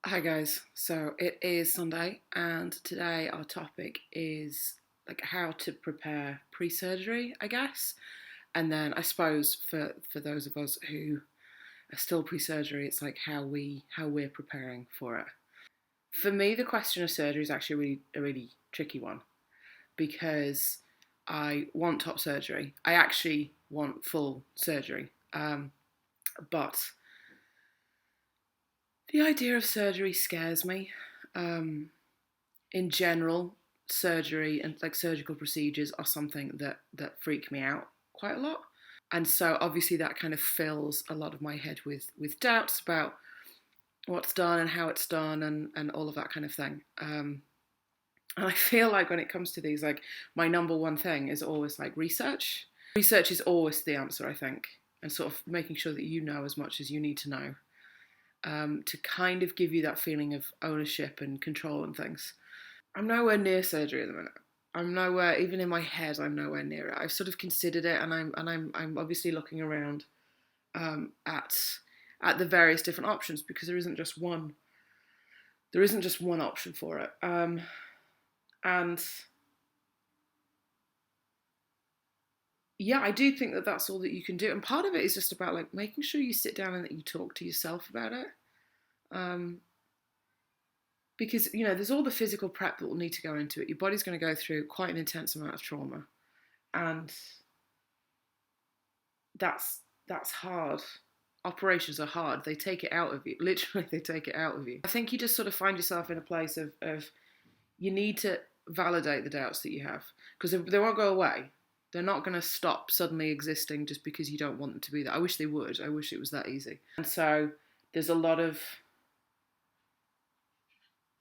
Hi guys, so it is Sunday, and today our topic is like how to prepare pre-surgery, I guess. And then I suppose for those of us who are still pre-surgery, it's like how we're preparing for it. For me, the question of surgery is actually a really tricky one because I want top surgery. I actually want full surgery, but the idea of surgery scares me. Um, in general, surgery and like surgical procedures are something that freak me out quite a lot. And so obviously that kind of fills a lot of my head with doubts about what's done and how it's done and all of that kind of thing. And I feel like when it comes to these, like my number one thing is always like research. Research is always the answer, I think, and sort of making sure that you know as much as you need to know to kind of give you that feeling of ownership and control and things. I'm nowhere near surgery at the minute. I'm nowhere, even in my head, I'm nowhere near it. I've sort of considered it, and I'm obviously looking around um, at at the various different options because there isn't just one option for it. And yeah, I do think that that's all that you can do, and part of it is just about like making sure you sit down and that you talk to yourself about it. Um, because there's all the physical prep that will need to go into it. Your body's going to go through quite an intense amount of trauma, and that's hard. Operations are hard. They take it out of you. Literally, they take it out of you. I think you just sort of find yourself in a place of you need to validate the doubts that you have because they won't go away. They're not going to stop suddenly existing just because you don't want them to be there. I wish they would. I wish it was that easy. And so there's a lot of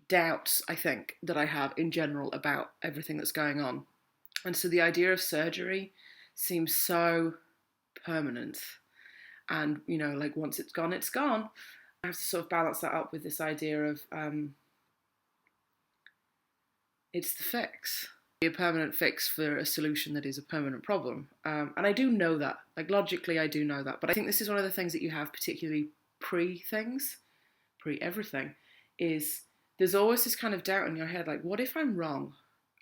doubts, I think, that I have in general about everything that's going on. And so the idea of surgery seems so permanent. And, like once it's gone, it's gone. I have to sort of balance that up with this idea of it's the fix. Be a permanent fix for a solution that is a permanent problem. And I do know that. Like logically, I do know that. But I think this is one of the things that you have, particularly pre things, pre everything, is there's always this kind of doubt in your head, like, what if I'm wrong?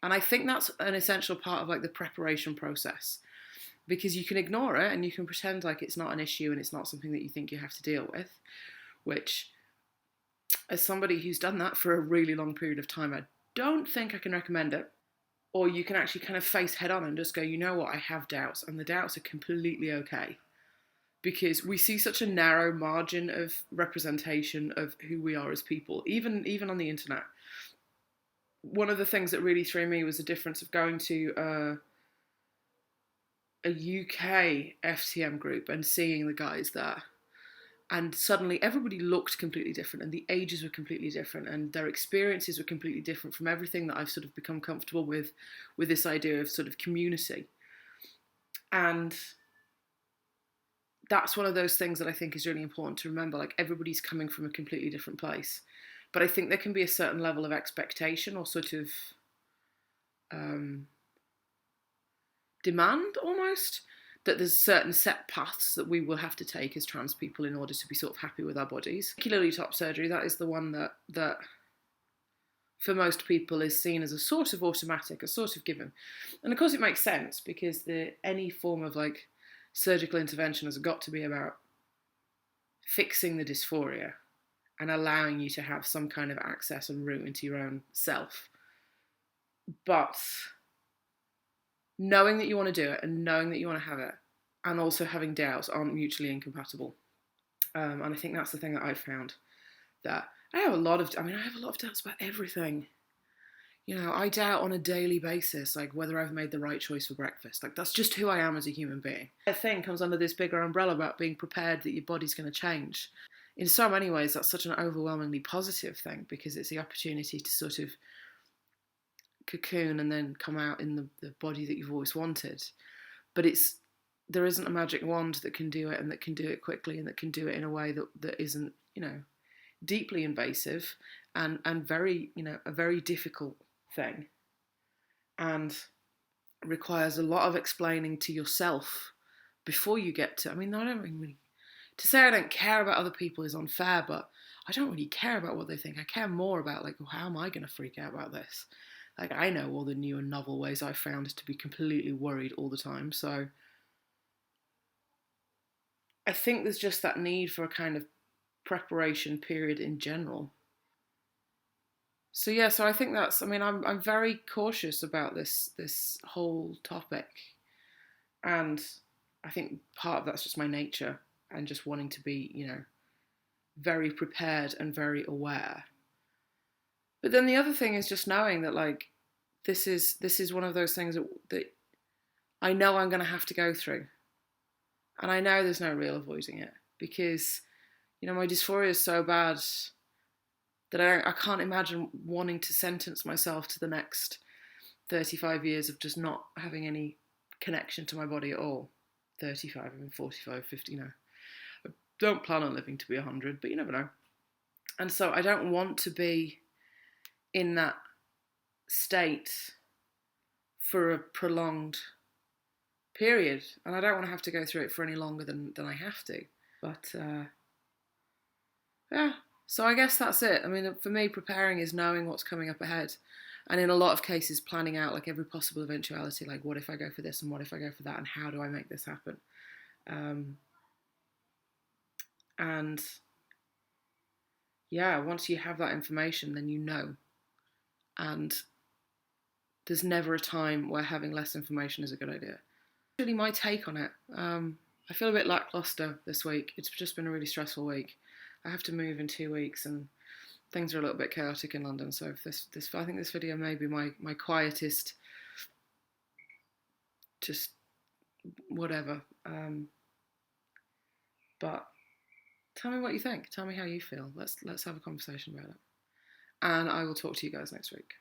And I think that's an essential part of like the preparation process because you can ignore it and you can pretend like it's not an issue and it's not something that you think you have to deal with, which, as somebody who's done that for a really long period of time, I don't think I can recommend it. Or you can actually kind of face head on and just go, you know what, I have doubts, and the doubts are completely okay. Because we see such a narrow margin of representation of who we are as people, even on the internet. One of the things that really threw me was the difference of going to a UK FTM group and seeing the guys there. And suddenly everybody looked completely different and the ages were completely different and their experiences were completely different from everything that I've sort of become comfortable with this idea of sort of community. And that's one of those things that I think is really important to remember. Like everybody's coming from a completely different place. But I think there can be a certain level of expectation or sort of um, demand almost that there's certain set paths that we will have to take as trans people in order to be sort of happy with our bodies. Particularly top surgery, that is the one that for most people is seen as a sort of automatic, a sort of given. And of course it makes sense because any form of like surgical intervention has got to be about fixing the dysphoria and allowing you to have some kind of access and route into your own self. But knowing that you want to do it and knowing that you want to have it and also having doubts aren't mutually incompatible. And I think that's the thing that I've found, that I have a lot of doubts about everything. I doubt on a daily basis, like whether I've made the right choice for breakfast. Like that's just who I am as a human being. The thing comes under this bigger umbrella about being prepared that your body's going to change. In so many ways, that's such an overwhelmingly positive thing because it's the opportunity to sort of cocoon and then come out in the body that you've always wanted. But there isn't a magic wand that can do it and that can do it quickly and that can do it in a way that isn't, deeply invasive and very, a very difficult thing and requires a lot of explaining to yourself before you get to, I don't really to say I don't care about other people is unfair, but I don't really care about what they think. I care more about, like, well, how am I going to freak out about this? Like, I know all the new and novel ways I've found to be completely worried all the time. So I think there's just that need for a kind of preparation period in general. So yeah, so I think that's. I mean, I'm very cautious about this whole topic, and I think part of that's just my nature and just wanting to be, very prepared and very aware. But then the other thing is just knowing that, like, this is one of those things that I know I'm going to have to go through, and I know there's no real avoiding it because my dysphoria is so bad that I can't imagine wanting to sentence myself to the next 35 years of just not having any connection to my body at all. 35, I mean 45, 50 now. I don't plan on living to be 100, but you never know. And so I don't want to be in that state for a prolonged period. And I don't want to have to go through it for any longer than I have to. But yeah, so I guess that's it. I mean, for me, preparing is knowing what's coming up ahead. And in a lot of cases, planning out like every possible eventuality, like what if I go for this and what if I go for that and how do I make this happen? And yeah, once you have that information, then you know. And there's never a time where having less information is a good idea. Really, my take on it. I feel a bit lackluster this week. It's just been a really stressful week. I have to move in 2 weeks and things are a little bit chaotic in London. So if this I think this video may be my quietest, just whatever. But tell me what you think. Tell me how you feel. Let's have a conversation about it. And I will talk to you guys next week.